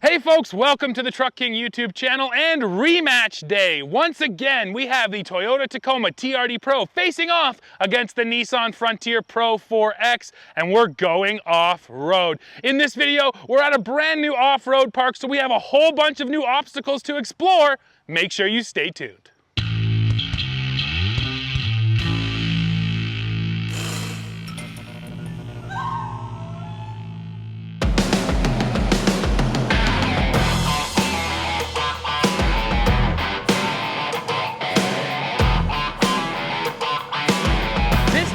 Hey folks, welcome to the Truck King YouTube channel and rematch day. Once again, we have the Toyota Tacoma TRD Pro facing off against the Nissan Frontier PRO-4X, and we're going off-road. In this video, we're at a brand new off-road park, so we have a whole bunch of new obstacles to explore. Make sure you stay tuned.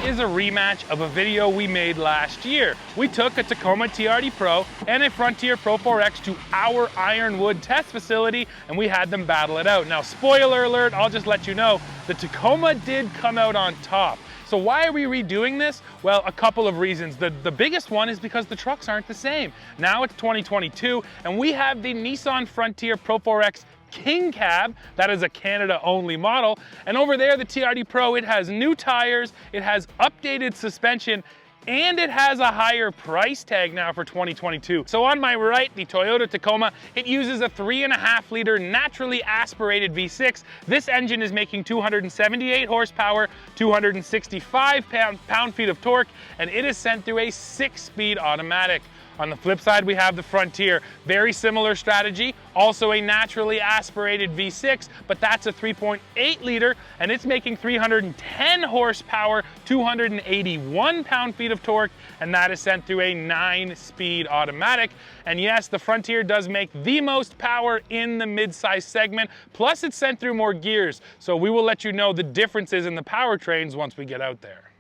Is a rematch of a video we made last year. We took a Tacoma TRD Pro and a Frontier Pro-4X to our Ironwood test facility and we had them battle it out. Now, spoiler alert, I'll just let you know, the Tacoma did come out on top. So why are we redoing this? Well, a couple of reasons. The biggest one is because the trucks aren't the same. Now it's 2022 and we have the Nissan Frontier Pro-4X King Cab. That is a Canada only model. And over there, the TRD Pro, it has new tires, it has updated suspension, and it has a higher price tag now for 2022. So on my right, the Toyota Tacoma, it uses a 3.5 liter naturally aspirated V6. This engine is making 278 horsepower, 265 pound-feet of torque, and it is sent through a 6-speed automatic. On the flip side, we have the Frontier. Very similar strategy, also a naturally aspirated V6, but that's a 3.8 liter, and it's making 310 horsepower, 281 pound-feet of torque, and that is sent through a 9-speed automatic. And yes, the Frontier does make the most power in the mid-size segment, plus it's sent through more gears, so we will let you know the differences in the powertrains once we get out there.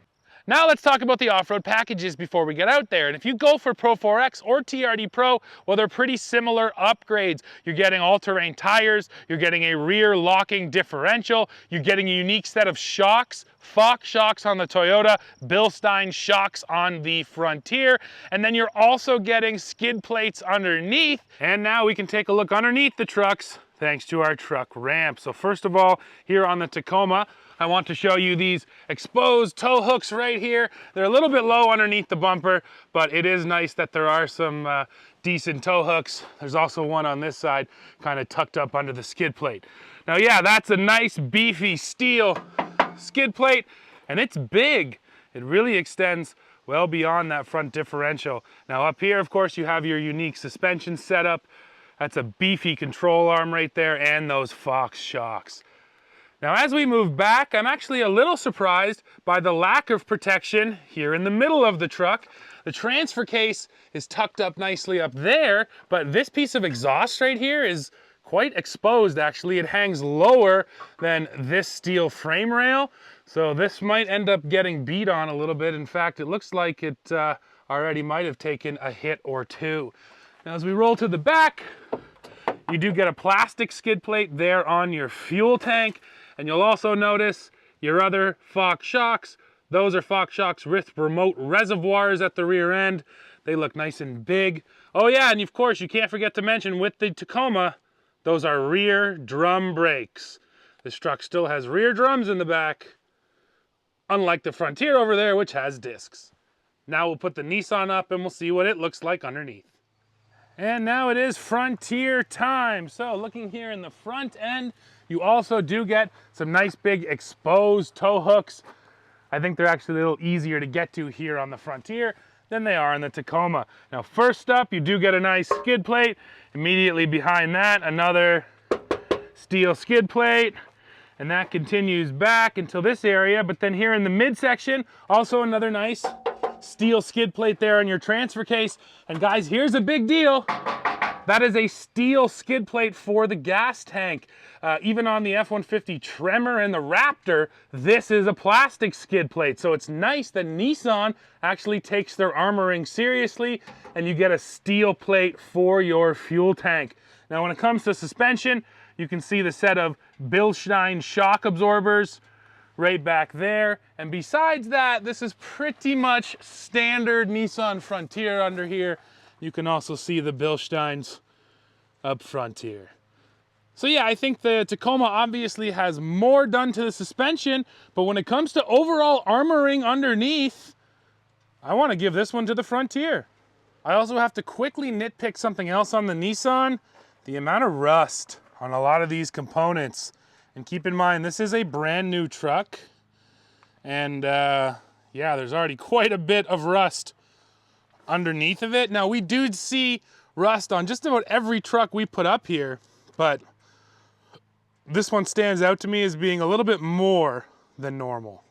Now let's talk about the off-road packages before we get out there. And if you go for Pro-4X or TRD Pro, well, they're pretty similar upgrades. You're getting all-terrain tires, you're getting a rear locking differential, you're getting a unique set of shocks, Fox shocks on the Toyota, Bilstein shocks on the Frontier, and then you're also getting skid plates underneath. And now we can take a look underneath the trucks thanks to our truck ramp. So first of all, here on the Tacoma, I want to show you these exposed tow hooks right here. They're a little bit low underneath the bumper, but it is nice that there are some decent tow hooks. There's also one on this side, kind of tucked up under the skid plate. Now, yeah, that's a nice beefy steel skid plate, and it's big. It really extends well beyond that front differential. Now up here, of course, you have your unique suspension setup. That's a beefy control arm right there, and those Fox shocks. Now, as we move back, I'm actually a little surprised by the lack of protection here in the middle of the truck. The transfer case is tucked up nicely up there, but this piece of exhaust right here is quite exposed, actually. It hangs lower than this steel frame rail, so this might end up getting beat on a little bit. In fact, it looks like it already might have taken a hit or two. Now, as we roll to the back, you do get a plastic skid plate there on your fuel tank. And you'll also notice your other Fox shocks. Those are Fox shocks with remote reservoirs at the rear end. They look nice and big. Oh yeah, and of course you can't forget to mention with the Tacoma, those are rear drum brakes. This truck still has rear drums in the back, unlike the Frontier over there, which has discs. Now we'll put the Nissan up and we'll see what it looks like underneath. And now it is Frontier time. So looking here in the front end, you also do get some nice big exposed tow hooks. I think they're actually a little easier to get to here on the Frontier than they are on the Tacoma. Now, first up, you do get a nice skid plate. Immediately behind that, another steel skid plate. And that continues back until this area. But then here in the midsection, also another nice steel skid plate there on your transfer case. And guys, here's a big deal. That is a steel skid plate for the gas tank. Even on the F-150 Tremor and the Raptor, this is a plastic skid plate. So it's nice that Nissan actually takes their armoring seriously and you get a steel plate for your fuel tank. Now, when it comes to suspension, you can see the set of Bilstein shock absorbers right back there. And besides that, this is pretty much standard Nissan Frontier under here. You can also see the Bilsteins up front here. So yeah, I think the Tacoma obviously has more done to the suspension, but when it comes to overall armoring underneath, I want to give this one to the Frontier. I also have to quickly nitpick something else on the Nissan, the amount of rust on a lot of these components. And keep in mind, this is a brand new truck. And yeah, there's already quite a bit of rust underneath of it. Now we do see rust on just about every truck we put up here, but this one stands out to me as being a little bit more than normal.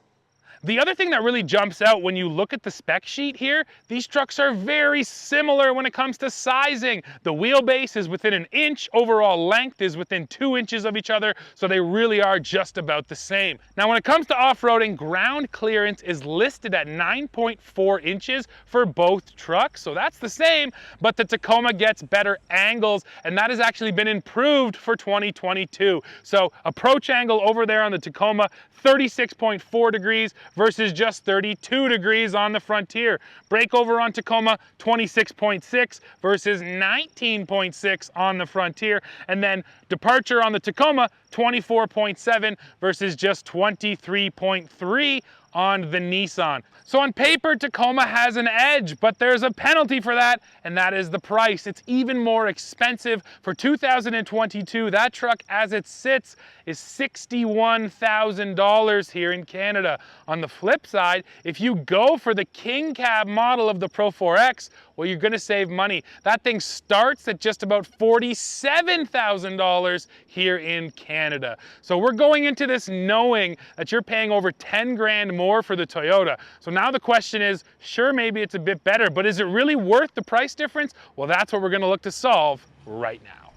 The other thing that really jumps out when you look at the spec sheet here, these trucks are very similar when it comes to sizing. The wheelbase is within 1 inch, overall length is within 2 inches of each other, so they really are just about the same. Now when it comes to off-roading, ground clearance is listed at 9.4 inches for both trucks, so that's the same, but the Tacoma gets better angles, and that has actually been improved for 2022. So approach angle over there on the Tacoma, 36.4 degrees versus just 32 degrees on the Frontier. Breakover on Tacoma, 26.6 versus 19.6 on the Frontier. And then departure on the Tacoma, 24.7 versus just 23.3 on the Nissan. So on paper, Tacoma has an edge, but there's a penalty for that, and that is the price. It's even more expensive. For 2022, that truck as it sits is $61,000 here in Canada. On the flip side, if you go for the King Cab model of the Pro-4X, well, you're gonna save money. That thing starts at just about $47,000 here in Canada. So we're going into this knowing that you're paying over 10 grand more for the Toyota. So now the question is, sure, maybe it's a bit better, but is it really worth the price difference? Well, that's what we're gonna look to solve right now.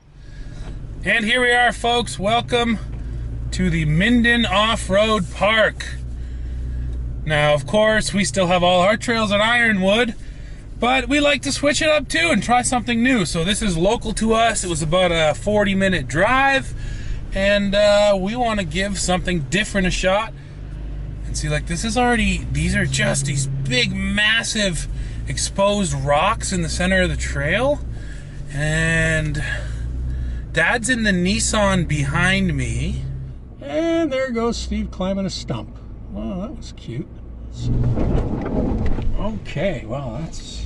And here we are, folks. Welcome to the Minden Off-Road Park. Now, of course, we still have all our trails at Ironwood, but we like to switch it up too and try something new. So this is local to us. It was about a 40-minute drive, and we want to give something different a shot. And see, like, this is already, these are just these big, massive exposed rocks in the center of the trail. And Dad's in the Nissan behind me. And there goes Steve climbing a stump. Well, that was cute. Okay, well, that's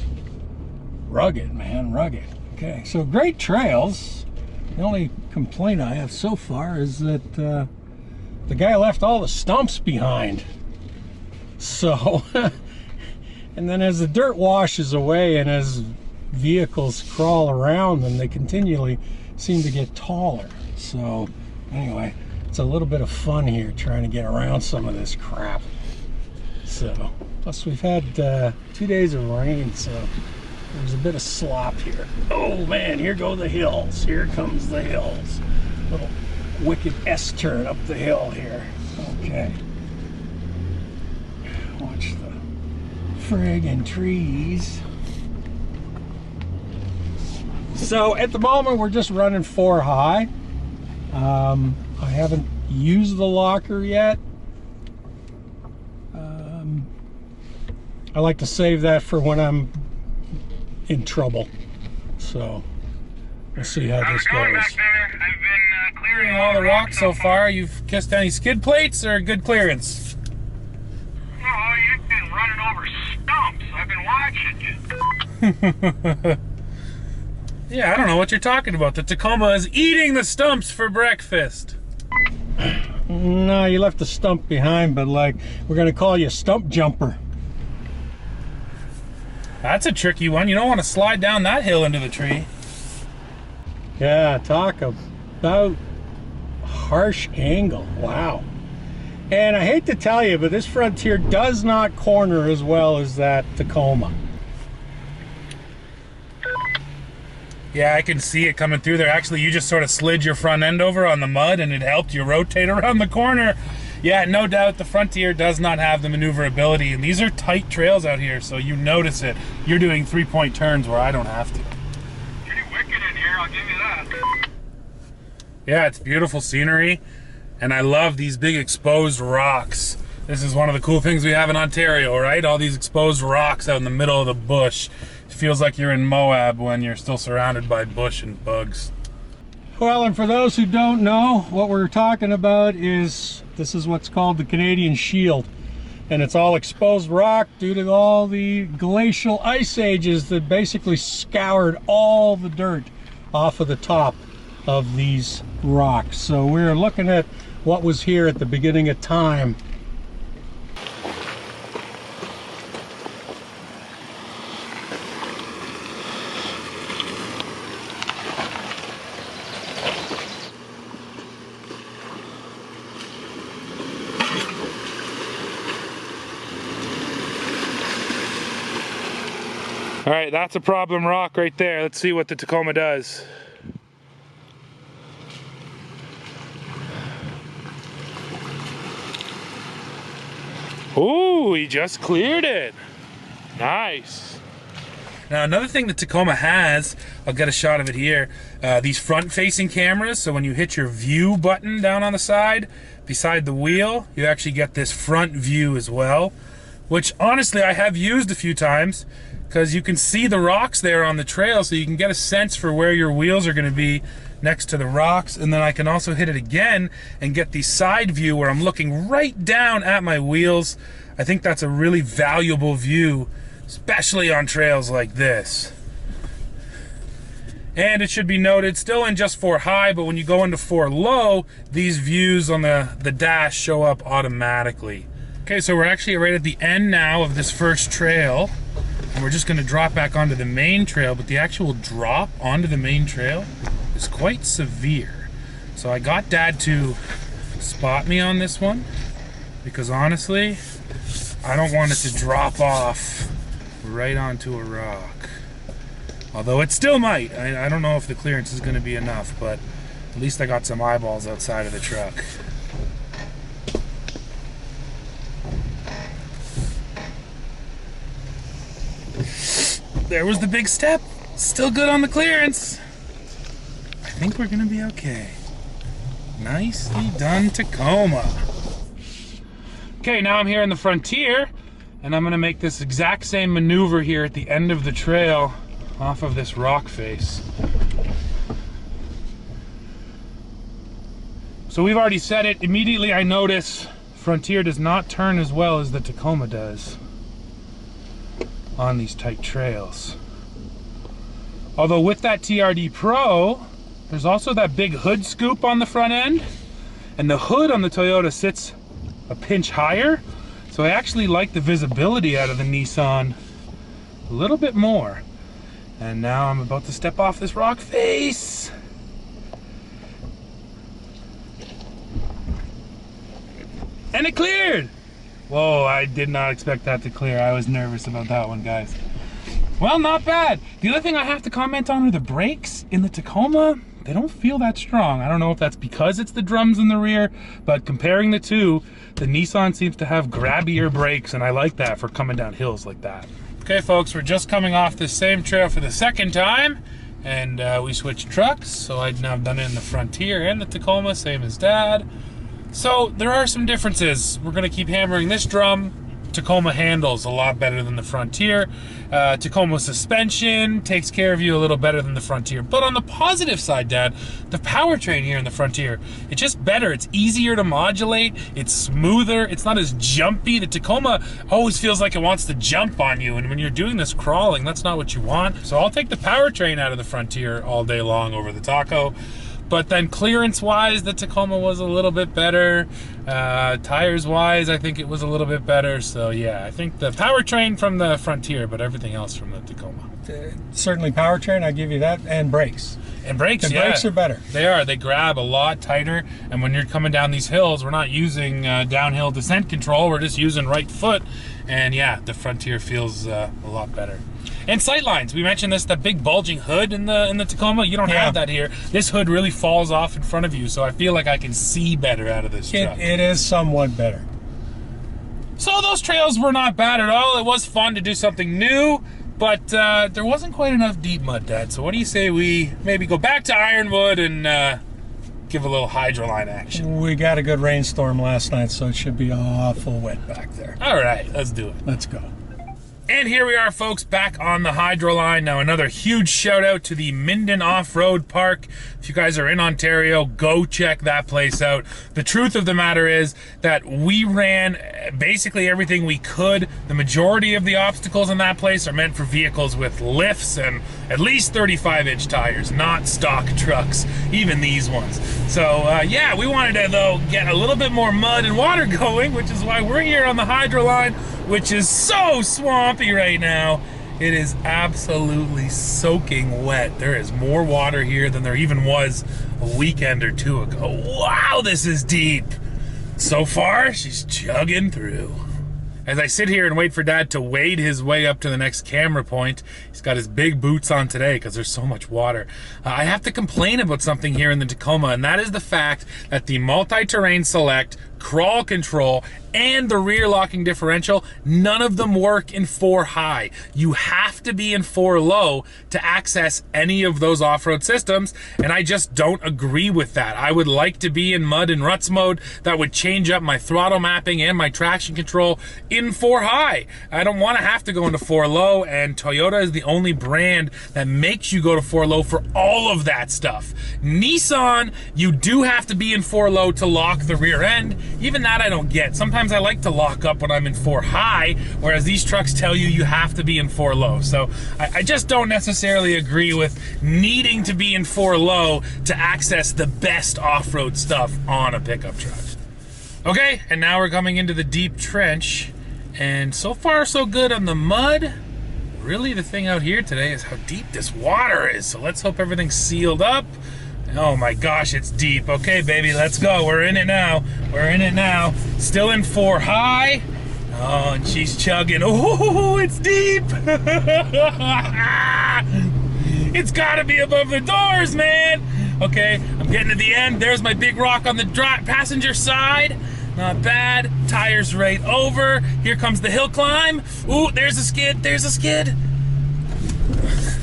rugged, man, rugged. Okay, so great trails. The only complaint I have so far is that the guy left all the stumps behind. So, and then as the dirt washes away and as vehicles crawl around them, they continually seem to get taller. So, anyway, it's a little bit of fun here trying to get around some of this crap. So, plus we've had 2 days of rain, so there's a bit of slop here. Oh man, here go the hills. Here comes the hills. Little wicked S-turn up the hill here. Okay. Watch the friggin' trees. So at the moment we're just running 4 high. I haven't used the locker yet. I like to save that for when I'm in trouble. So we'll see how this goes. Back there. I've been clearing all the rocks so far. You've kissed any skid plates or good clearance? Oh, you've been running over stumps. I've been watching you. Yeah, I don't know what you're talking about. The Tacoma is eating the stumps for breakfast. No, you left the stump behind, but like, we're gonna call you Stump Jumper. That's a tricky one. You don't want to slide down that hill into the tree. Yeah, talk about harsh angle. Wow. And I hate to tell you, but this Frontier does not corner as well as that Tacoma. Yeah, I can see it coming through there. Actually, you just sort of slid your front end over on the mud and it helped you rotate around the corner. Yeah, no doubt the Frontier does not have the maneuverability, and these are tight trails out here, so you notice it. You're doing 3-point turns where I don't have to. Pretty wicked in here, I'll give you that. Yeah, it's beautiful scenery, and I love these big exposed rocks. This is one of the cool things we have in Ontario, right? All these exposed rocks out in the middle of the bush. It feels like you're in Moab when you're still surrounded by bush and bugs. Well, and for those who don't know, what we're talking about is, this is what's called the Canadian Shield. and it's all exposed rock due to all the glacial ice ages that basically scoured all the dirt off of the top of these rocks. So we're looking at what was here at the beginning of time. All right, that's a problem rock right there. Let's see what the Tacoma does. Ooh, he just cleared it. Nice. Now another thing the Tacoma has, I'll get a shot of it here, these front-facing cameras. So when you hit your view button down on the side, beside the wheel, you actually get this front view as well, which honestly I have used a few times, because you can see the rocks there on the trail, so you can get a sense for where your wheels are going to be next to the rocks. And then I can also hit it again and get the side view where I'm looking right down at my wheels. I think that's a really valuable view, especially on trails like this. And it should be noted, still in just 4 high, but when you go into 4 low, these views on the dash show up automatically. Okay, so we're actually right at the end now of this first trail. And we're just going to drop back onto the main trail, but the actual drop onto the main trail is quite severe. So I got Dad to spot me on this one, because honestly, I don't want it to drop off right onto a rock. Although it still might. I don't know if the clearance is going to be enough, but at least I got some eyeballs outside of the truck. There was the big step. Still good on the clearance. I think we're gonna be okay. Nicely done, Tacoma. Okay, now I'm here in the Frontier, and I'm gonna make this exact same maneuver here at the end of the trail off of this rock face. So we've already said it. Immediately I notice Frontier does not turn as well as the Tacoma does on these tight trails. Although with that TRD Pro, there's also that big hood scoop on the front end, and the hood on the Toyota sits a pinch higher, so I actually like the visibility out of the Nissan a little bit more. And now I'm about to step off this rock face. And it cleared! Whoa, I did not expect that to clear. I was nervous about that one, guys. Well, not bad. The other thing I have to comment on are the brakes in the Tacoma. They don't feel that strong. I don't know if that's because it's the drums in the rear, but comparing the two, the Nissan seems to have grabbier brakes, and I like that for coming down hills like that. Okay, folks, we're just coming off this same trail for the second time, and we switched trucks, so I've now done it in the Frontier and the Tacoma, same as Dad. So there are some differences. We're gonna keep hammering this drum. Tacoma handles a lot better than the Frontier. Tacoma suspension takes care of you a little better than the Frontier. But on the positive side, Dad, the powertrain here in the Frontier, it's just better. It's easier to modulate. It's smoother. It's not as jumpy. The Tacoma always feels like it wants to jump on you. And when you're doing this crawling, that's not what you want. So I'll take the powertrain out of the Frontier all day long over the Taco. But then clearance-wise, the Tacoma was a little bit better. Tires-wise, I think it was a little bit better. So yeah, I think the powertrain from the Frontier, but everything else from the Tacoma. Certainly powertrain, I give you that, and brakes. And brakes, the brakes are better. They are. They grab a lot tighter. And when you're coming down these hills, we're not using downhill descent control. We're just using right foot. And yeah, the Frontier feels a lot better. And sight lines, we mentioned this, that big bulging hood in the Tacoma. You don't have that here. This hood really falls off in front of you, so I feel like I can see better out of this truck. It is somewhat better. So those trails were not bad at all. It was fun to do something new, but there wasn't quite enough deep mud, Dad. So what do you say we maybe go back to Ironwood and give a little hydroline action? We got a good rainstorm last night, so it should be awful wet back there. All right, let's do it. Let's go. And here we are, folks, back on the hydroline. Now, another huge shout out to the Minden Off-Road Park. If you guys are in Ontario, go check that place out. The truth of the matter is that we ran basically everything we could. The majority of the obstacles in that place are meant for vehicles with lifts and at least 35-inch tires, not stock trucks, even these ones. So, yeah, we wanted to, though, get a little bit more mud and water going, which is why we're here on the hydroline, which is so swampy right now. It is absolutely soaking wet. There is more water here than there even was a weekend or two ago. Wow, this is deep. So far, she's chugging through. As I sit here and wait for Dad to wade his way up to the next camera point, he's got his big boots on today because there's so much water. I have to complain about something here in the Tacoma, and that is the fact that the multi-terrain select, crawl control, and the rear locking differential, none of them work in 4 high. You have to be in 4 low to access any of those off-road systems, and I just don't agree with that. I would like to be in mud and ruts mode. That would change up my throttle mapping and my traction control in 4 high. I don't want to have to go into 4 low, and Toyota is the only brand that makes you go to 4 low for all of that stuff. Nissan, you do have to be in 4 low to lock the rear end. Even that I don't get. Sometimes I like to lock up when I'm in 4 high, whereas these trucks tell you you have to be in 4 low. So I just don't necessarily agree with needing to be in 4 low to access the best off-road stuff on a pickup truck. Okay, and now we're coming into the deep trench, and so far so good on the mud. Really, the thing out here today is how deep this water is, so let's hope everything's sealed up. Oh my gosh, it's deep. Okay, baby, let's go. We're in it now. We're in it now. Still in 4 high. Oh, and she's chugging. Oh, it's deep. It's gotta be above the doors, man. Okay, I'm getting to the end. There's my big rock on the passenger side. Not bad. Tires right over. Here comes the hill climb. Ooh, there's a skid. There's a skid.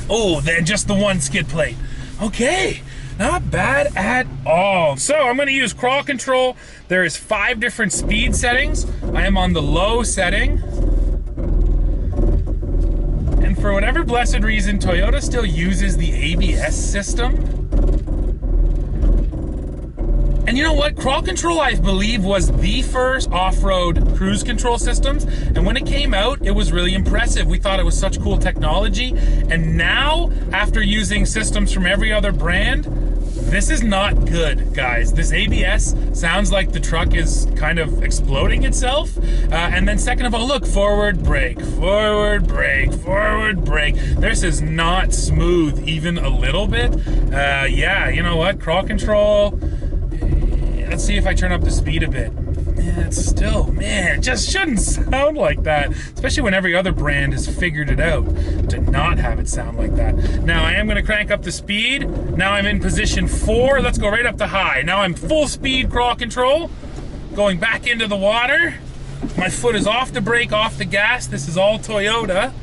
Oh, then just the one skid plate. Okay. Not bad at all. So I'm going to use crawl control. There is 5 different speed settings. I am on the low setting. And for whatever blessed reason, Toyota still uses the ABS system. And you know what? Crawl control, I believe, was the first off-road cruise control systems. And when it came out, it was really impressive. We thought it was such cool technology. And now, after using systems from every other brand, this is not good, guys. This ABS sounds like the truck is kind of exploding itself. And then second of all, look, forward brake, forward brake, forward brake. This is not smooth even a little bit. Yeah, you know what? Crawl control. Let's see if I turn up the speed a bit. Yeah, it's still, man, it just shouldn't sound like that, especially when every other brand has figured it out to not have it sound like that. Now I am going to crank up the speed. Now I'm in position 4. Let's go right up to high. Now I'm full speed crawl control, going back into the water. My foot is off the brake, off the gas. This is all Toyota.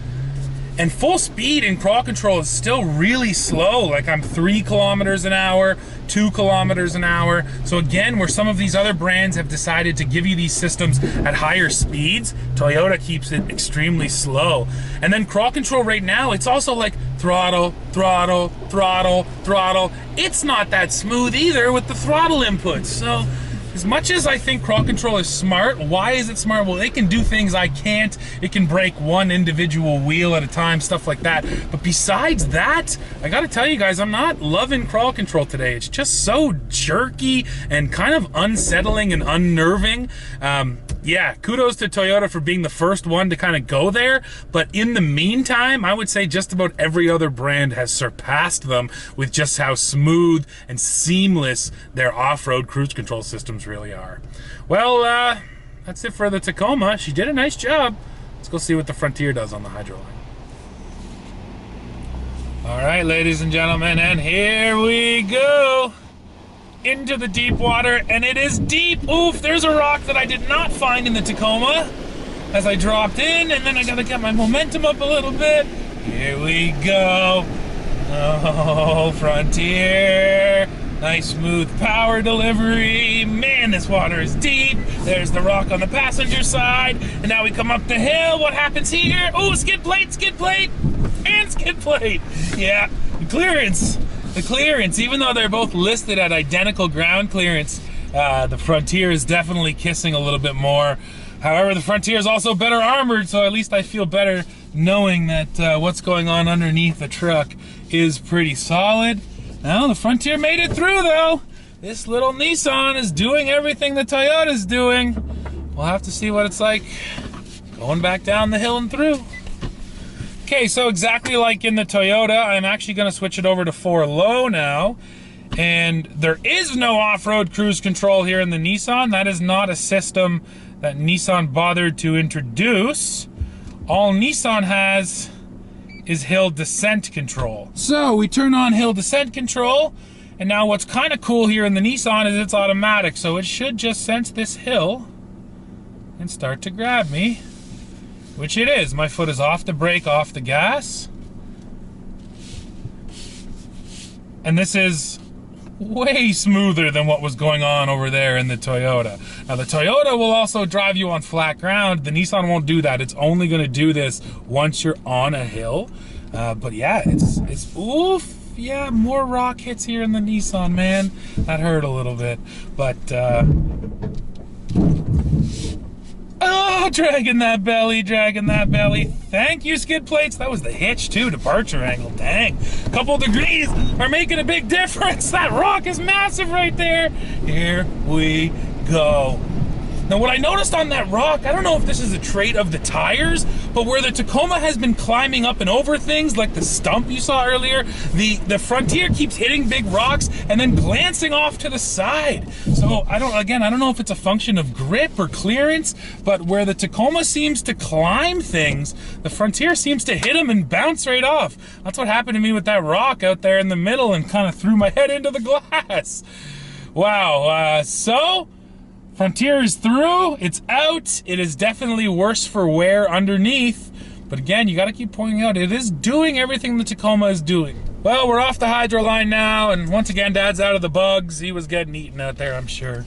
And full speed in crawl control is still really slow. Like I'm 3 kilometers an hour, 2 kilometers an hour. So again, where some of these other brands have decided to give you these systems at higher speeds, Toyota keeps it extremely slow. And then crawl control right now, it's also like throttle, throttle, throttle, throttle. It's not that smooth either with the throttle inputs. So as much as I think crawl control is smart, why is it smart? Well, it can do things I can't. It can break one individual wheel at a time, stuff like that. But besides that, I gotta tell you guys, I'm not loving crawl control today. It's just so jerky and kind of unsettling and unnerving. Yeah, kudos to Toyota for being the first one to kind of go there. But in the meantime, I would say just about every other brand has surpassed them with just how smooth and seamless their off-road cruise control systems really are. Well, that's it for the Tacoma. She did a nice job. Let's go see what the Frontier does on the hydroline. All right, ladies and gentlemen, and here we go. Into the deep water, and it is deep. Oof, there's a rock that I did not find in the Tacoma as I dropped in, and then I gotta get my momentum up a little bit. Here we go. Oh, Frontier. Nice smooth power delivery. Man, this water is deep. There's the rock on the passenger side. And now we come up the hill. What happens here? Oh, skid plate, and skid plate. Yeah, the clearance, even though they're both listed at identical ground clearance, the Frontier is definitely kissing a little bit more. However, the Frontier is also better armored, so at least I feel better knowing that what's going on underneath the truck is pretty solid. Now, the Frontier made it through, though. This little Nissan is doing everything the Toyota's doing. We'll have to see what it's like going back down the hill and through. Okay, so exactly like in the Toyota, I'm actually going to switch it over to 4 low now. And there is no off-road cruise control here in the Nissan. That is not a system that Nissan bothered to introduce. All Nissan has is hill descent control. So we turn on hill descent control, and now what's kind of cool here in the Nissan is it's automatic, so it should just sense this hill and start to grab me, which it is. My foot is off the brake, off the gas. And this is way smoother than what was going on over there in the Toyota. Now the Toyota will also drive you on flat ground. The Nissan won't do that. It's only going to do this once you're on a hill. But yeah, it's oof. Yeah, more rock hits here in the Nissan, man. That hurt a little bit. But oh, dragging that belly. Thank you, skid plates. That was the hitch too, departure angle. Dang, a couple degrees are making a big difference. That rock is massive right there. Here we go. Now what I noticed on that rock, I don't know if this is a trait of the tires, but where the Tacoma has been climbing up and over things, like the stump you saw earlier, the Frontier keeps hitting big rocks and then glancing off to the side. So I don't know if it's a function of grip or clearance, but where the Tacoma seems to climb things, the Frontier seems to hit them and bounce right off. That's what happened to me with that rock out there in the middle and kind of threw my head into the glass. Wow, so Frontier is through, it's out. It is definitely worse for wear underneath. But again, you gotta keep pointing out, it is doing everything the Tacoma is doing. Well, we're off the hydroline now, and once again, Dad's out of the bugs. He was getting eaten out there, I'm sure.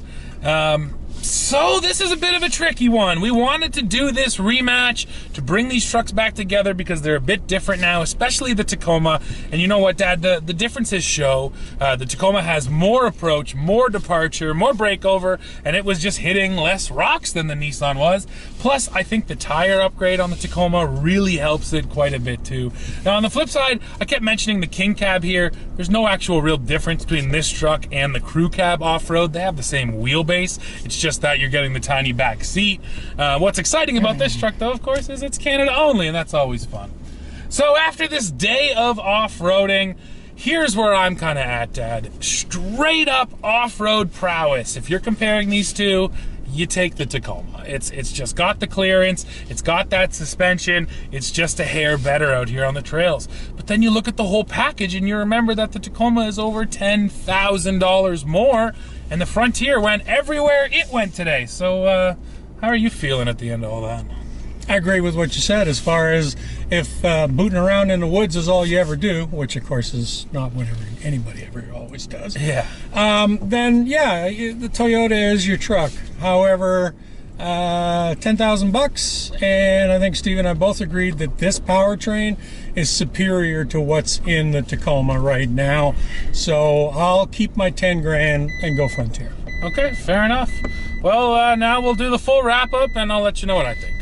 So this is a bit of a tricky one. We wanted to do this rematch to bring these trucks back together because they're a bit different now, especially the Tacoma. And you know what, Dad? The differences show. The Tacoma has more approach, more departure, more breakover, and it was just hitting less rocks than the Nissan was. Plus, I think the tire upgrade on the Tacoma really helps it quite a bit too. Now, on the flip side, I kept mentioning the King Cab here. There's no actual real difference between this truck and the Crew Cab off-road. They have the same wheelbase. It's just that you're getting the tiny back seat. What's exciting about this truck, though, of course, is it's Canada only, and that's always fun. So after this day of off-roading, here's where I'm kind of at, Dad. Straight up off-road prowess. If you're comparing these two, you take the Tacoma. It's just got the clearance, it's got that suspension, it's just a hair better out here on the trails. But then you look at the whole package and you remember that the Tacoma is over $10,000 more, and the Frontier went everywhere it went today. So how are you feeling at the end of all that? I agree with what you said as far as if booting around in the woods is all you ever do, which of course is not what anybody ever always does. Yeah. Then yeah, the Toyota is your truck. However, $10,000, and I think Steve and I both agreed that this powertrain is superior to what's in the Tacoma right now. So I'll keep my 10 grand and go Frontier. Okay, fair enough. Well, now we'll do the full wrap up and I'll let you know what I think.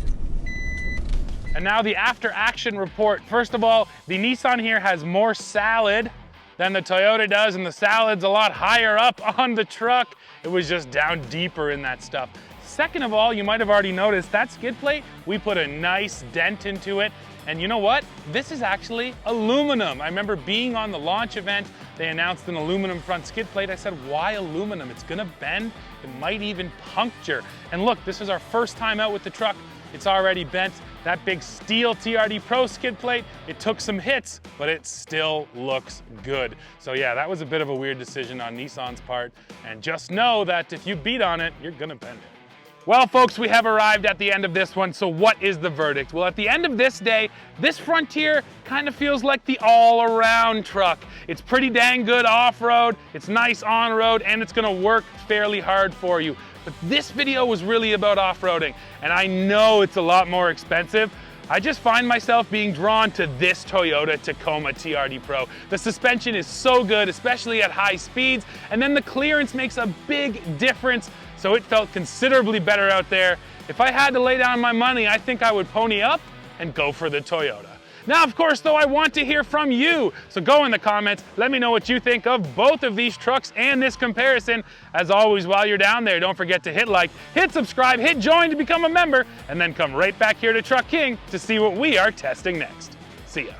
And now the after action report. First of all, the Nissan here has more salad than the Toyota does, and the salad's a lot higher up on the truck. It was just down deeper in that stuff. Second of all, you might have already noticed that skid plate, we put a nice dent into it. And you know what? This is actually aluminum. I remember being on the launch event, they announced an aluminum front skid plate. I said, why aluminum? It's gonna bend, it might even puncture. And look, this is our first time out with the truck. It's already bent. That big steel TRD Pro skid plate, it took some hits, but it still looks good. So yeah, that was a bit of a weird decision on Nissan's part. And just know that if you beat on it, you're gonna bend it. Well, folks, we have arrived at the end of this one, so what is the verdict? Well, at the end of this day, this Frontier kind of feels like the all-around truck. It's pretty dang good off-road, it's nice on-road, and it's gonna work fairly hard for you. But this video was really about off-roading, and I know it's a lot more expensive. I just find myself being drawn to this Toyota Tacoma TRD Pro. The suspension is so good, especially at high speeds, and then the clearance makes a big difference, so it felt considerably better out there. If I had to lay down my money, I think I would pony up and go for the Toyota. Now, of course, though, I want to hear from you. So go in the comments, let me know what you think of both of these trucks and this comparison. As always, while you're down there, don't forget to hit like, hit subscribe, hit join to become a member, and then come right back here to Truck King to see what we are testing next. See ya.